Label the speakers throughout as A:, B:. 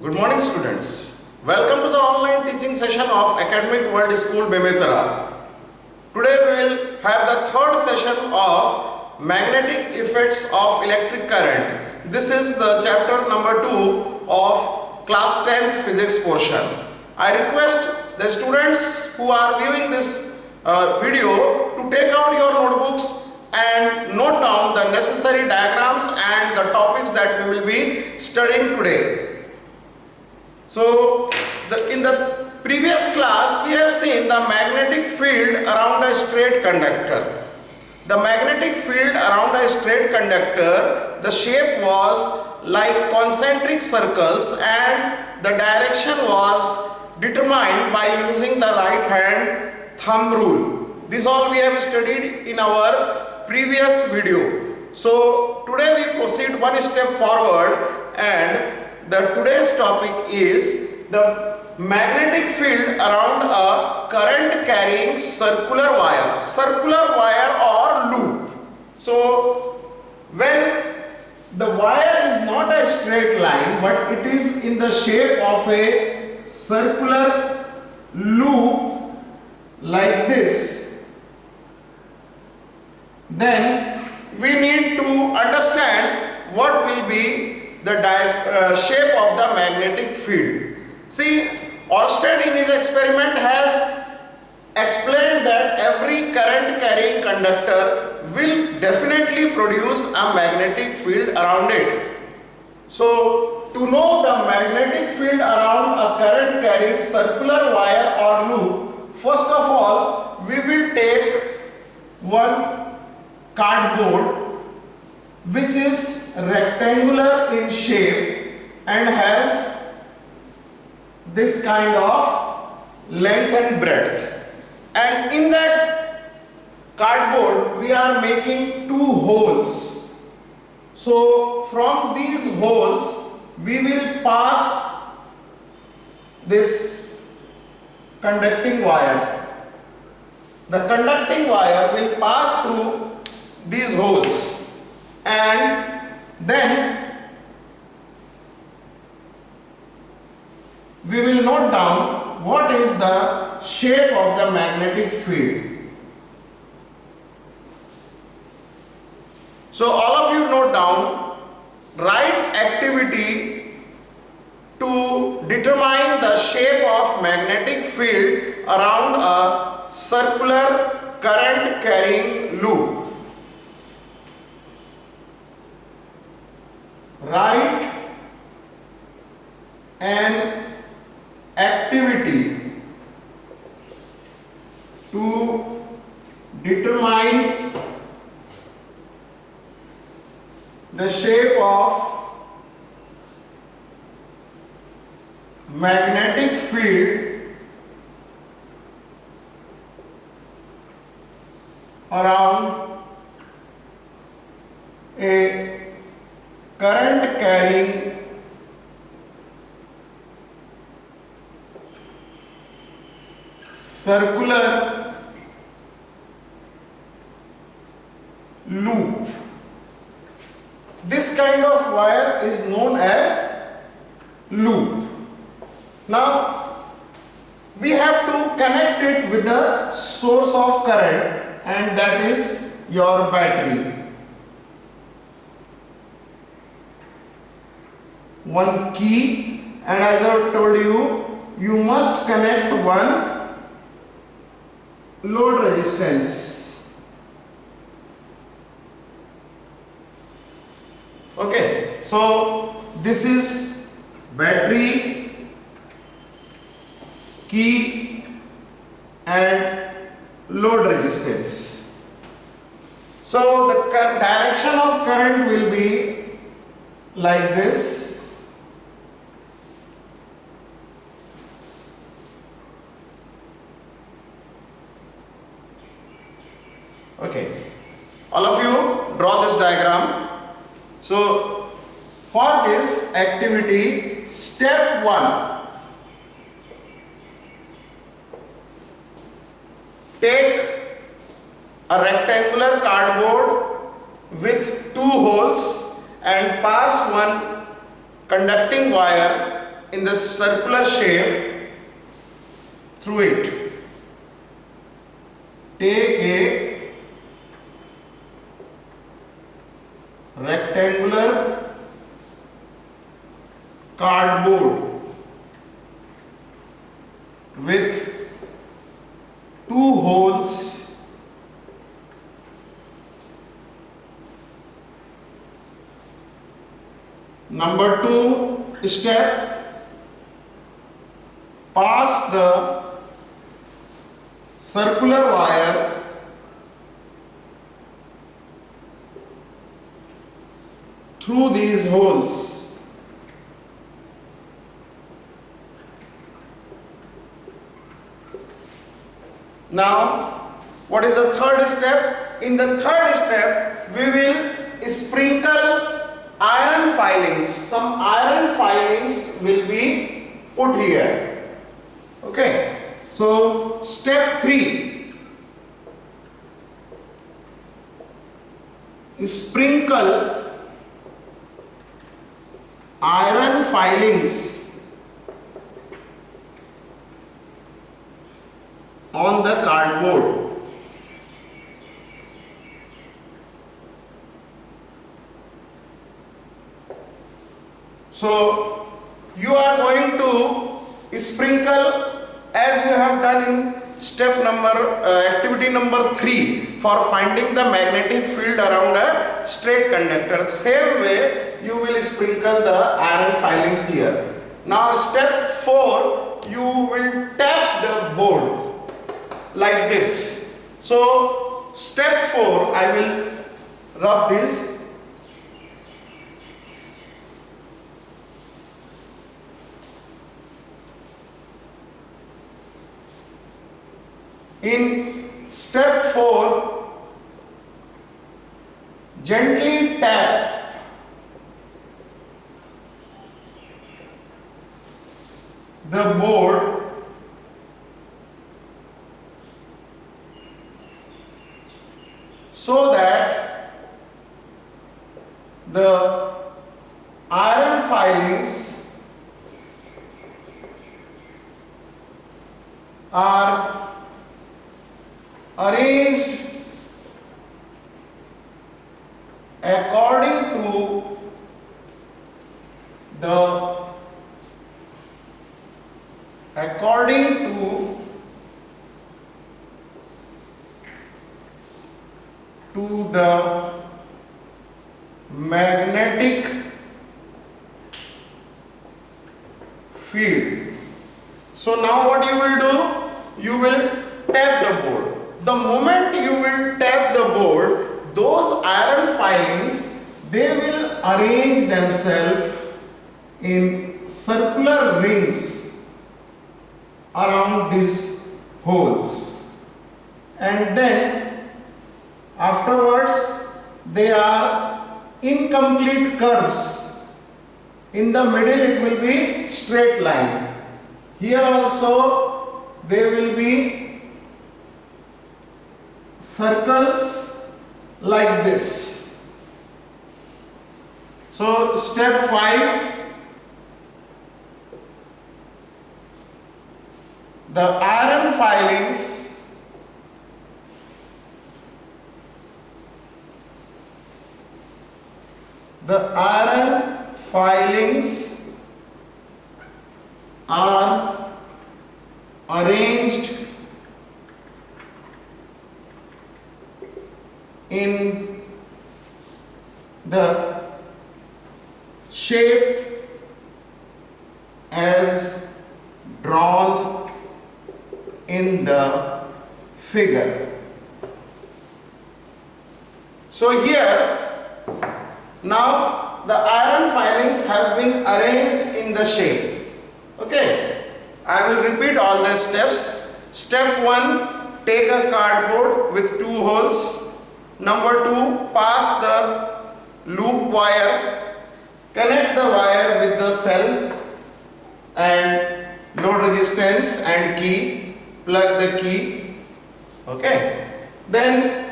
A: Good morning, students. Welcome to the online teaching session of Academic World School, Bemetara. Today we will have the third session of magnetic effects of electric current. This is the chapter number 2 of class 10th physics portion. I request the students who are viewing this video to take out your notebooks and note down the necessary diagrams and the topics that we will be studying today. So, in the previous class, we have seen the magnetic field around a straight conductor. The magnetic field around a straight conductor, the shape was like concentric circles and the direction was determined by using the right hand thumb rule. This all we have studied in our previous video. So, today we proceed one step forward, and today's topic is the magnetic field around a current carrying circular wire or loop. So when the wire is not a straight line but it is in the shape of a circular loop like this, then we need to understand what will be the shape of the magnetic field. See, Ørsted in his experiment has explained that every current carrying conductor will definitely produce a magnetic field around it. So, to know the magnetic field around a current carrying circular wire or loop, first of all, we will take one cardboard which is rectangular in shape and has this kind of length and breadth, and in that cardboard we are making two holes. So from these holes we will pass this conducting wire. The conducting wire will pass through these holes, and then we will note down what is the shape of the magnetic field. So all of you note down, write activity to determine the shape of magnetic field around a circular current carrying loop. Write an activity to determine the shape of magnetic field around a current carrying circular loop. This kind of wire is known as loop. Now we have to connect it with the source of current, and that is your battery. One key, and as I told you, you must connect one load resistance. Okay, so this is battery, key and load resistance. So the direction of current will be like this. Okay, all of you draw this diagram. So for this activity, step 1, take a rectangular cardboard with two holes and pass one conducting wire in the circular shape through it. Take a rectangular cardboard with two holes Number 2 step, pass the circular wire through these holes. Now, what is the third step? In the third step, we will sprinkle iron filings. Some iron filings will be put here. Okay. So, step 3. Sprinkle iron filings on the cardboard. So, you are going to sprinkle as you have done in step number, activity number 3 for finding the magnetic field around a straight conductor. Same way you will sprinkle the iron filings here. Now step 4, you will tap the board like this. So step 4, I will rub this. In step 4, gently tap the board so that the iron filings are arranged according to the magnetic field. So now what you will do? You will tap the board. The moment you will tap the board, those iron filings, they will arrange themselves in circular rings around these holes, and then afterwards they are incomplete curves. In the middle it will be straight line. Here also there will be circles like this. So step 5, the iron filings are arranged in the shape as drawn in the figure. So here, now the iron filings have been arranged in the shape. Okay, I will repeat all the steps. Step 1, take a cardboard with 2 holes. Number 2, pass the loop wire, connect the wire with the cell and load resistance and key, plug the key. Okay, then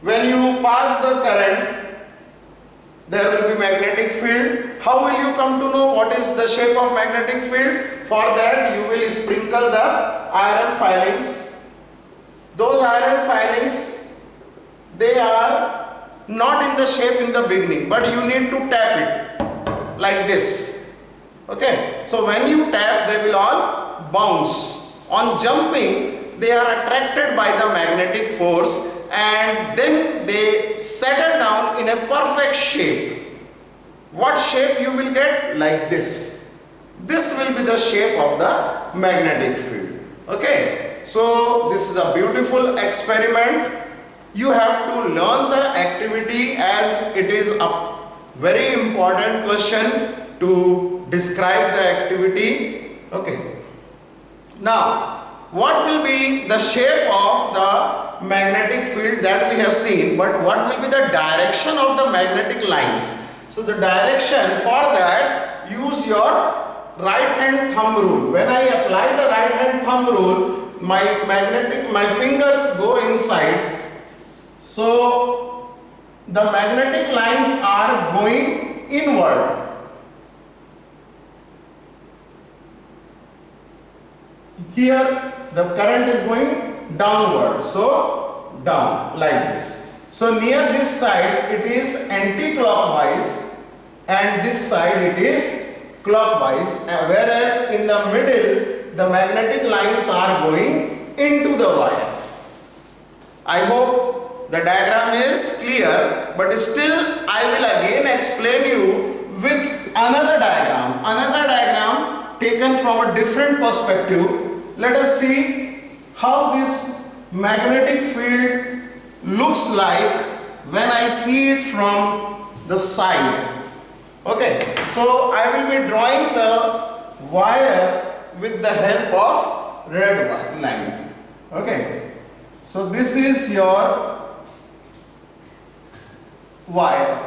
A: when you pass the current, there will be magnetic field. How will you come to know what is the shape of magnetic field? For that you will sprinkle the iron filings. Those iron filings, they are not in the shape in the beginning, but you need to tap it like this. Okay, so when you tap, they will all bounce. On jumping, they are attracted by the magnetic force and then they settle down in a perfect shape. What shape you will get? Like this. This will be the shape of the magnetic field. Okay, so this is a beautiful experiment. You have to learn the activity as it is a very important question to describe the activity. Okay, now what will be the shape of the magnetic field that we have seen, but what will be the direction of the magnetic lines? So the direction, for that use your right hand thumb rule. When I apply the right hand thumb rule, my fingers go inside. So the magnetic lines are going inward. Here the current is going downward, so down like this. So near this side it is anti-clockwise and this side it is clockwise, whereas in the middle the magnetic lines are going into the wire. I hope the diagram is clear, but still I will again explain you with another diagram taken from a different perspective. Let us see how this magnetic field looks like when I see it from the side. Okay, so I will be drawing the wire with the help of red line. Okay, so this is your wire.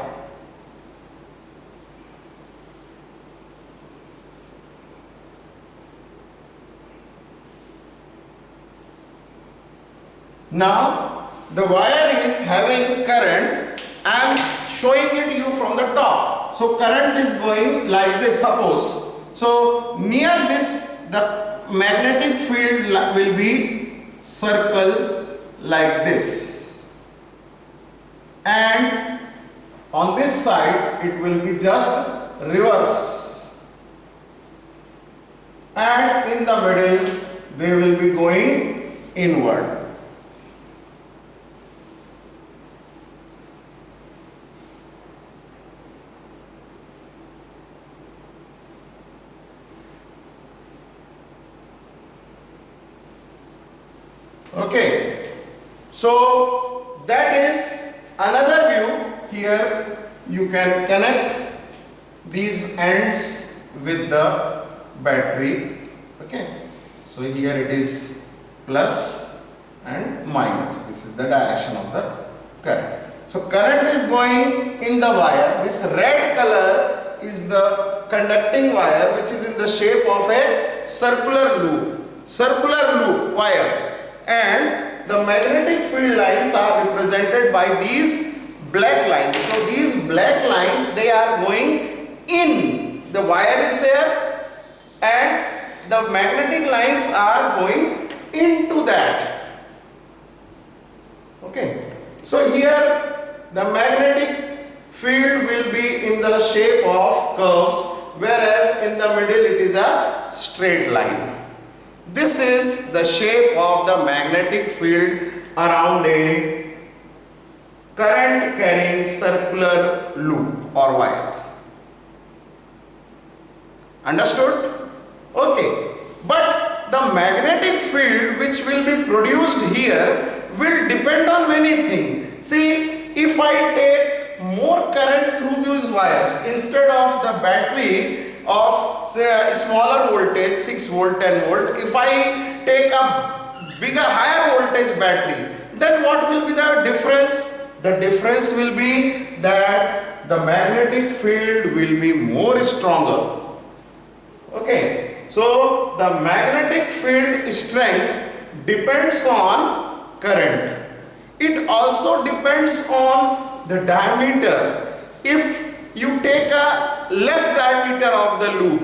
A: Now the wire is having current. I am showing it you from the top. So current is going like this, suppose. So near this the magnetic field will be circle like this, and on this side it will be just reverse, and in the middle they will be going inward. Okay, so that is another view. Here you can connect these ends with the battery. Okay, so here it is plus and minus. This is the direction of the current. So current is going in the wire. This red color is the conducting wire, which is in the shape of a circular loop wire. And the magnetic field lines are represented by these black lines. So these black lines, they are going in. The wire is there and the magnetic lines are going into that. Okay. So here the magnetic field will be in the shape of curves, whereas in the middle it is a straight line. This is the shape of the magnetic field around a current carrying circular loop or wire. Understood? Okay. But the magnetic field which will be produced here will depend on many things. See, if I take more current through these wires instead of the battery of say a smaller voltage 6 volt 10 volt, if I take a bigger higher voltage battery, then what will be the difference? The difference will be that the magnetic field will be more stronger. Okay, so the magnetic field strength depends on current. It also depends on the diameter. If you take a less diameter of the loop,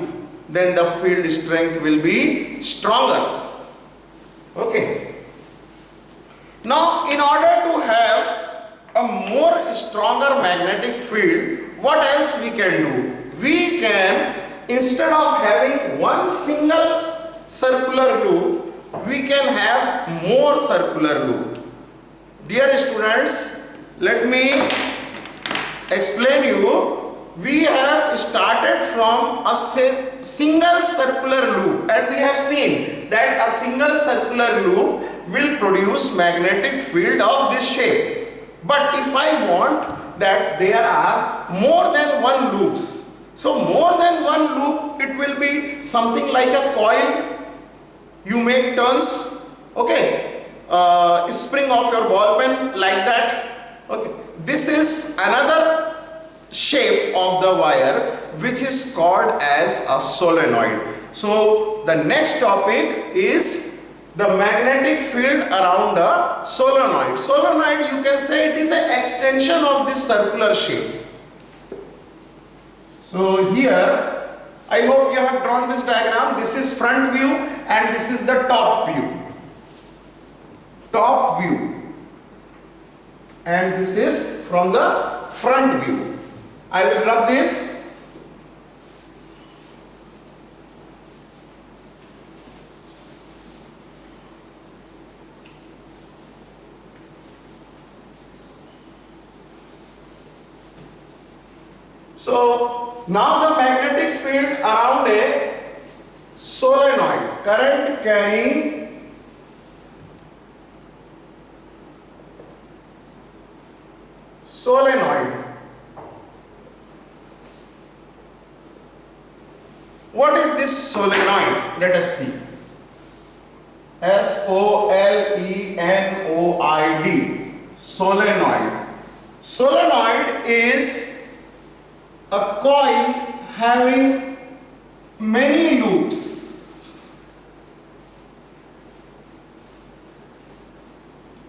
A: then the field strength will be stronger. Okay. Now, in order to have a more stronger magnetic field, what else we can do? We can, instead of having one single circular loop, we can have more circular loop. Dear students, let me explain you. We have started from a single circular loop, and we have seen that a single circular loop will produce magnetic field of this shape. But if I want that there are more than one loops, so more than one loop, it will be something like a coil. You make turns, okay, spring of your ball pen like that. Okay, this is another shape of the wire which is called as a solenoid. So the next topic is the magnetic field around a solenoid. Solenoid, you can say it is an extension of this circular shape. So here, I hope you have drawn this diagram. This is front view and this is the top view. Top view. And this is from the front view. I will rub this. So now the magnetic field around a solenoid, current carrying solenoid. What is this solenoid? Let us see. S-O-L-E-N-O-I-D. Solenoid. Solenoid is a coil having many loops.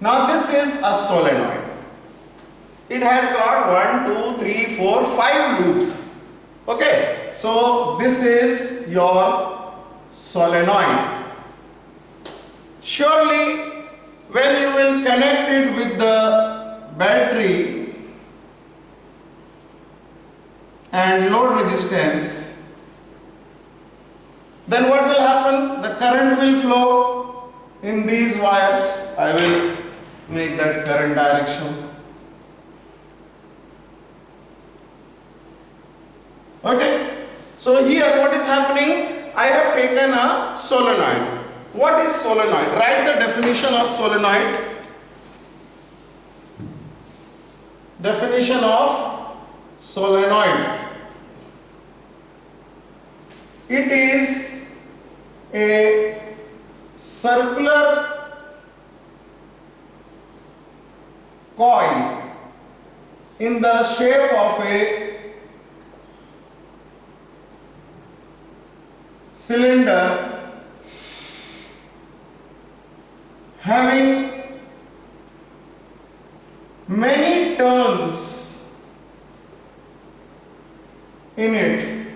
A: Now this is a solenoid. It has got 1, 2, 3, 4, 5 loops. Okay, so this is your solenoid. Surely when you will connect it with the battery and load resistance, then what will happen? The current will flow in these wires. I will make that current direction. Okay, so here what is happening? I have taken a solenoid. What is solenoid? Write the definition of solenoid. Definition of solenoid. It is a circular coil in the shape of a cylinder having many turns in it,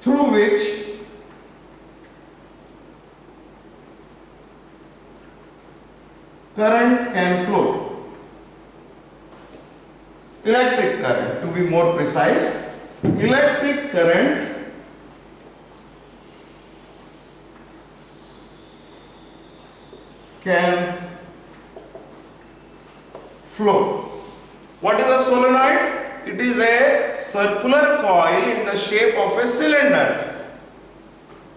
A: through which current can flow. Electric current, to be more precise. Electric current can flow. What is a solenoid? It is a circular coil in the shape of a cylinder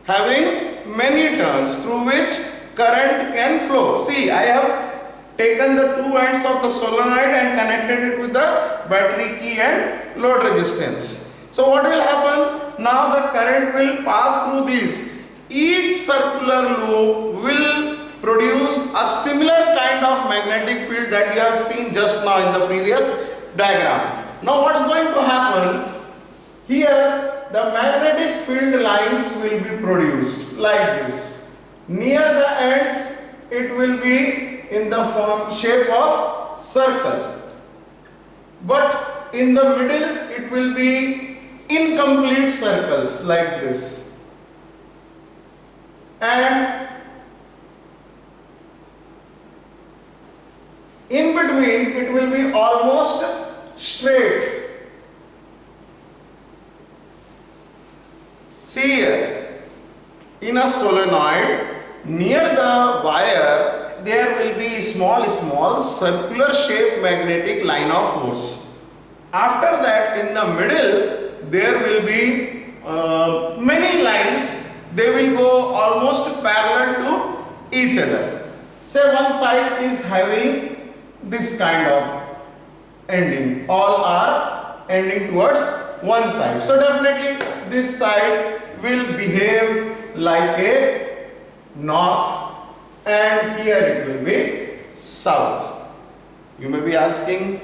A: having many turns through which current can flow. See, I have taken the two ends of the solenoid and connected it with the battery key and load resistance. So what will happen? Now the current will pass through these. Each circular loop will produce a similar kind of magnetic field that you have seen just now in the previous diagram. Now what's going to happen? Here the magnetic field lines will be produced like this. Near the ends it will be in the shape of circle. but in the middle it will be incomplete circles like this, and in between it will be almost straight. See here, in a solenoid, near the wire there will be small circular shaped magnetic line of force. After that, in the middle there will be many lines. They will go almost parallel to each other. Say one side is having this kind of ending, all are ending towards one side. So definitely this side will behave like a north, and here it will be south. You may be asking,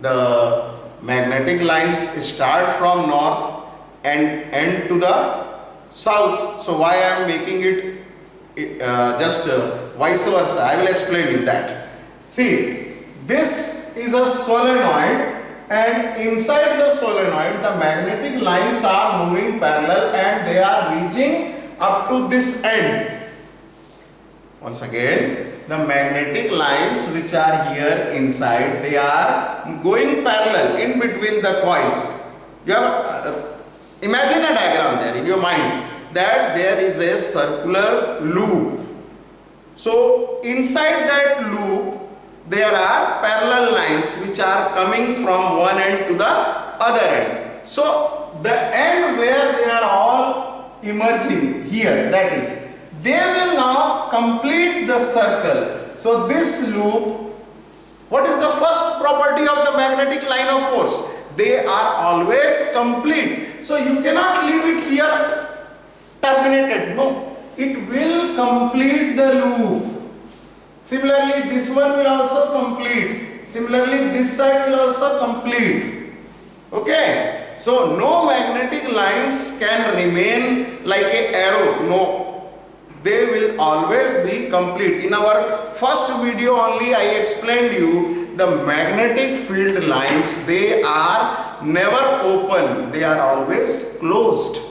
A: the magnetic lines start from north and end to the south, so why I am making it just vice versa? I will explain you that. See, this is a solenoid, and inside the solenoid the magnetic lines are moving parallel and they are reaching up to this end. Once again, the magnetic lines which are here inside, they are going parallel in between the coil. You have imagine a diagram there in your mind, that there is a circular loop. So inside that loop there are parallel lines which are coming from one end to the other end. So the end where they are all emerging here, that is, they will now complete the circle. So this loop, what is the first property of the magnetic line of force? They are always complete. So you cannot leave it here terminated. No, it will complete the loop. Similarly, this one will also complete. Similarly, this side will also complete. Okay. So no magnetic lines can remain like an arrow. No, they will always be complete. In our first video only I explained you the magnetic field lines, they are never open, they are always closed.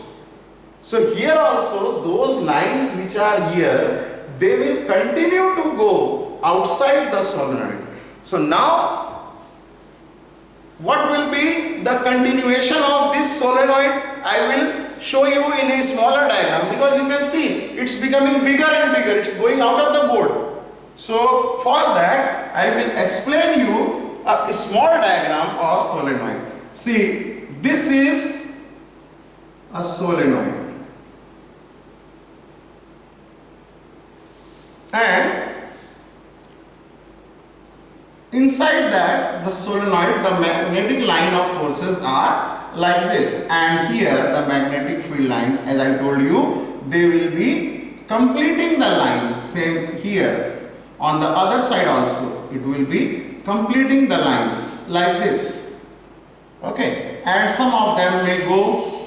A: So here also those lines which are here, they will continue to go outside the solenoid. So now what will be the continuation of this solenoid? I will show you in a smaller diagram, because you can see it's becoming bigger and bigger, it's going out of the board. So for that I will explain you a small diagram of solenoid. See, this is a solenoid, and inside that the solenoid, the magnetic line of forces are like this, and here the magnetic field lines, as I told you, they will be completing the line. Same here, on the other side also it will be completing the lines like this. Okay, and some of them may go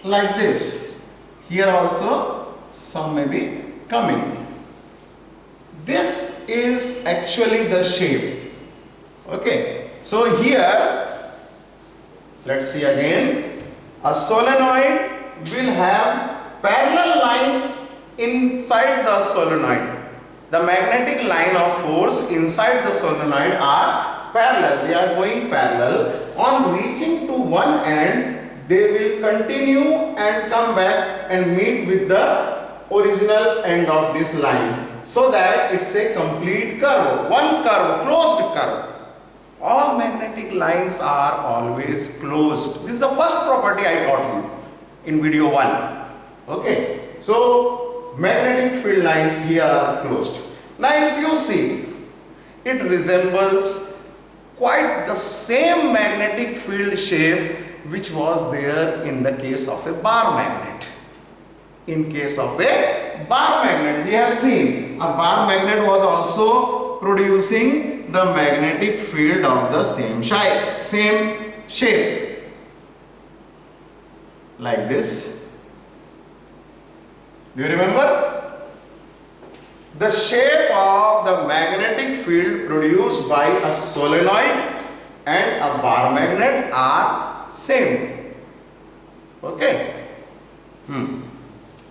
A: like this. Here also some may be coming. This is actually the shape. Okay, so here let's see again, a solenoid will have parallel lines inside the solenoid. The magnetic line of force inside the solenoid are parallel, they are going parallel. On reaching to one end, they will continue and come back and meet with the original end of this line, so that it's a complete curve, one curve, closed curve. All magnetic lines are always closed. This is the first property I taught you in video 1. Okay, so magnetic field lines here are closed. Now if you see, it resembles quite the same magnetic field shape which was there in the case of a bar magnet. In case of a bar magnet, we have seen a bar magnet was also producing the magnetic field of the same shape, like this. Do you remember? The shape of the magnetic field produced by a solenoid and a bar magnet are same. Okay.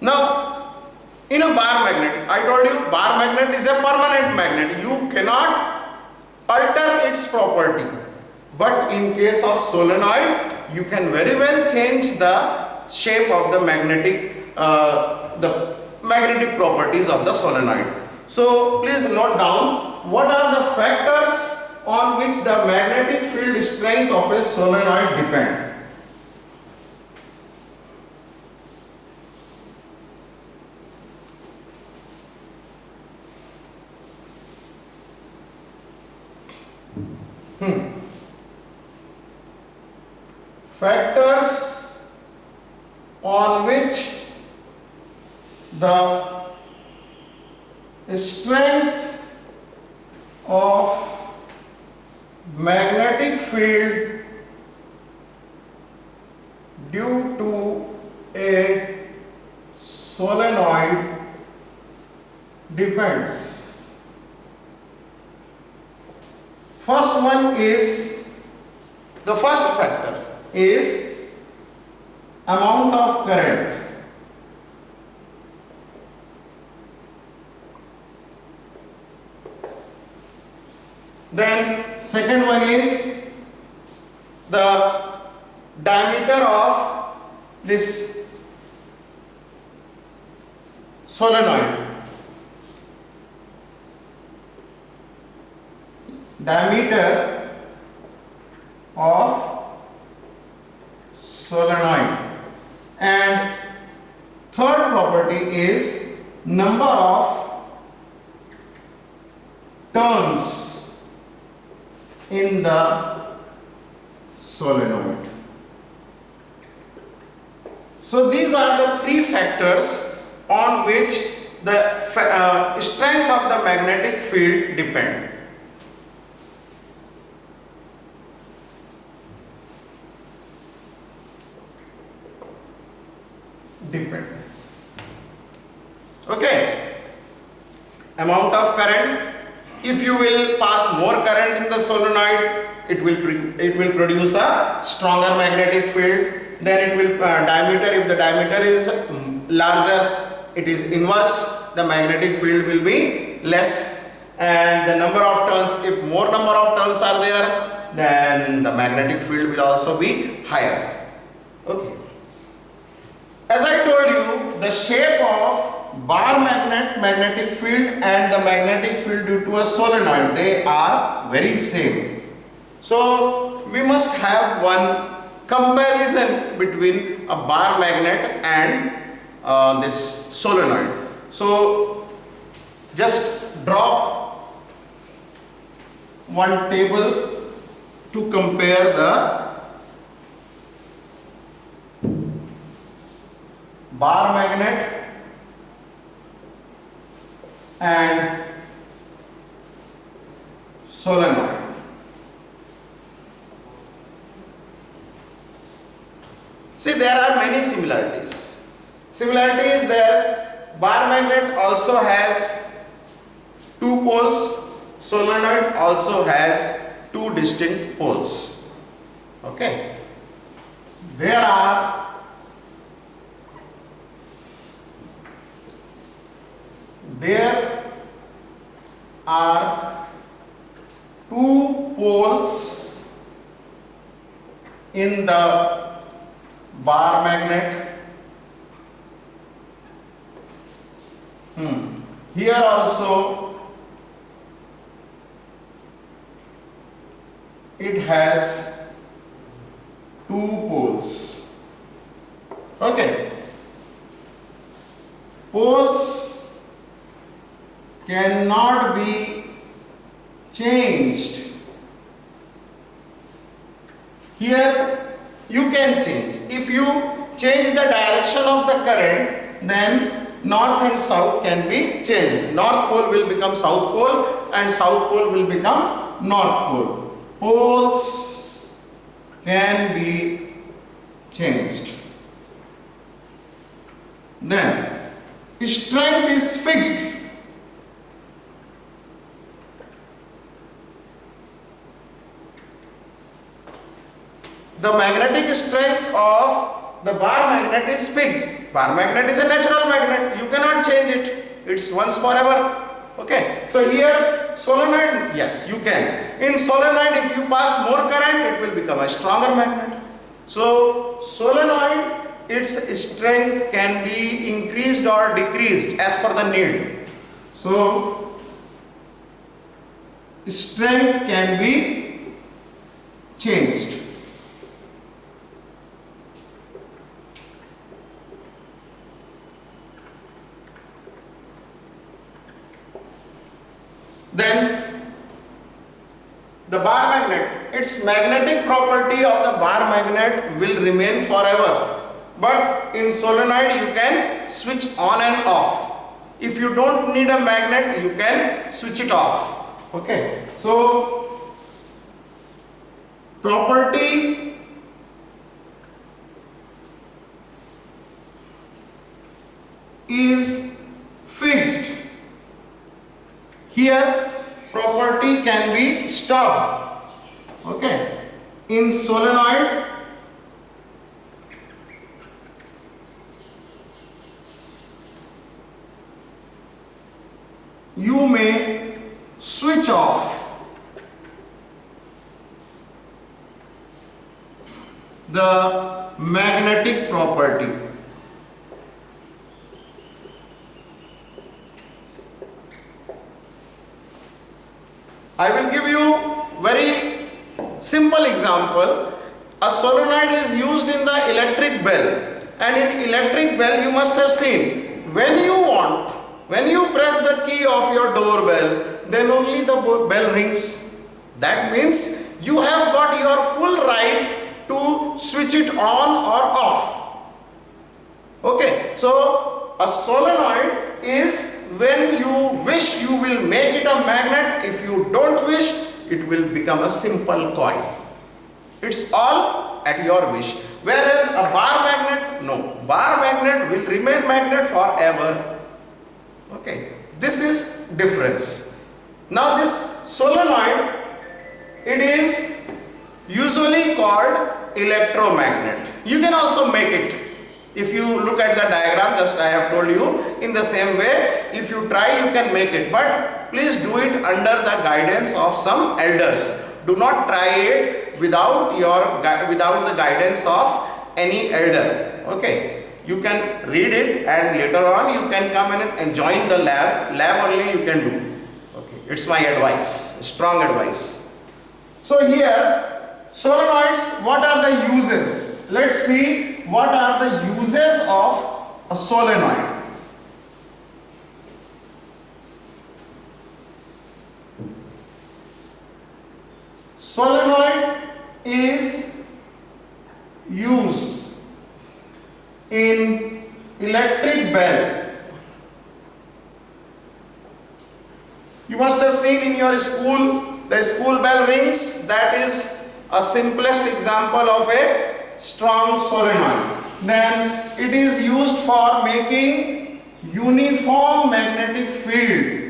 A: Now, in a bar magnet, I told you bar magnet is a permanent magnet. You cannot alter its property. But in case of solenoid, you can very well change the shape of the magnetic properties of the solenoid. So please note down what are the factors on which the magnetic field strength of a solenoid depend. Factors on which the strength of magnetic field due to a solenoid depends. First one is, the first factor is amount of current. Then second one is the diameter of this solenoid. Diameter of solenoid. And third property is number of turns in the solenoid. So these are the three factors on which the strength of the magnetic field depend. Okay. Amount of current. If you will pass more current in the solenoid, it will produce a stronger magnetic field. Then it will diameter. If the diameter is larger, it is inverse. The magnetic field will be less. And the number of turns. If more number of turns are there, then the magnetic field will also be higher. Okay. As I told you, the shape of bar magnetic field and the magnetic field due to a solenoid, they are very same. So we must have one comparison between a bar magnet and this solenoid. So just draw one table to compare the bar magnet and solenoid. See, there are many similarities. Similarity is there. Bar magnet also has two poles. Solenoid also has two distinct poles. Okay. There are two poles in the bar magnet. Here also it has two poles. Okay. Poles cannot be changed. Here you can change. If you change the direction of the current, then north and south can be changed. North pole will become south pole and south pole will become north pole. Poles can be changed. Then strength is fixed. the magnetic strength of the bar magnet is fixed. Bar magnet is a natural magnet. You cannot change it. It's once forever. Okay. So here solenoid, yes, you can. In solenoid, if you pass more current, it will become a stronger magnet. So solenoid, its strength can be increased or decreased as per the need. So strength can be changed. Then the bar magnet, its magnetic property of the bar magnet will remain forever. But in solenoid you can switch on and off. If you don't need a magnet, you can switch it off. Okay. So property is fixed. Here property can be stopped. Okay. In solenoid you may switch off the magnetic property. I will give you very simple example. A solenoid is used in the electric bell, and in electric bell you must have seen, when you press the key of your doorbell, then only the bell rings. That means you have got your full right to switch it on or off. Okay, so a solenoid is when you wish you will make it a magnet. If you don't wish, it will become a simple coil. It's all at your wish. Whereas a bar magnet, no. Bar magnet will remain magnet forever. Okay, this is difference. Now this solenoid, it is usually called electromagnet. You can also make it. If you look at the diagram, just I have told you, in the same way, if you try, you can make it. But please do it under the guidance of some elders. Do not try it without the guidance of any elder. Okay. You can read it, and later on you can come and join the lab. Lab only you can do. Okay. It's my advice, strong advice. So here, solenoids, what are the uses? Let's see what are the uses of a solenoid. Solenoid is used in electric bell. You must have seen in your school, the school bell rings. That is a simplest example of a strong solenoid. Then it is used for making uniform magnetic field.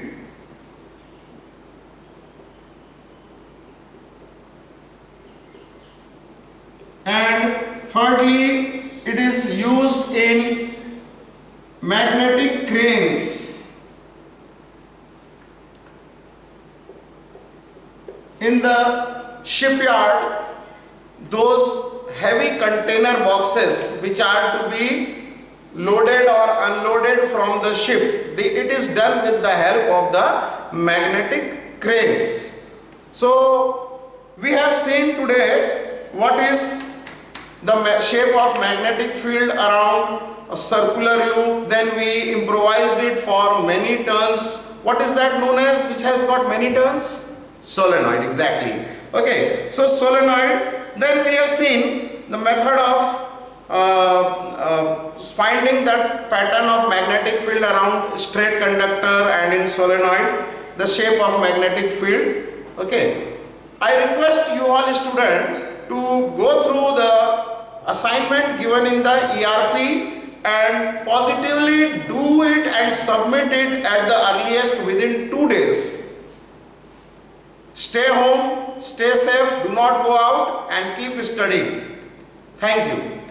A: And thirdly, it is used in magnetic cranes. In the shipyard, those heavy container boxes which are to be loaded or unloaded from the ship, it is done with the help of the magnetic cranes. So we have seen today what is the shape of magnetic field around a circular loop. Then we improvised it for many turns. What is that known as, which has got many turns? Solenoid, exactly. Okay, so solenoid. Then we have seen the method of finding that pattern of magnetic field around straight conductor, and in solenoid the shape of magnetic field. Okay, I request you all students to go through the assignment given in the ERP and positively do it and submit it at the earliest within 2 days. Stay home, stay safe, do not go out, and keep studying. Thank you.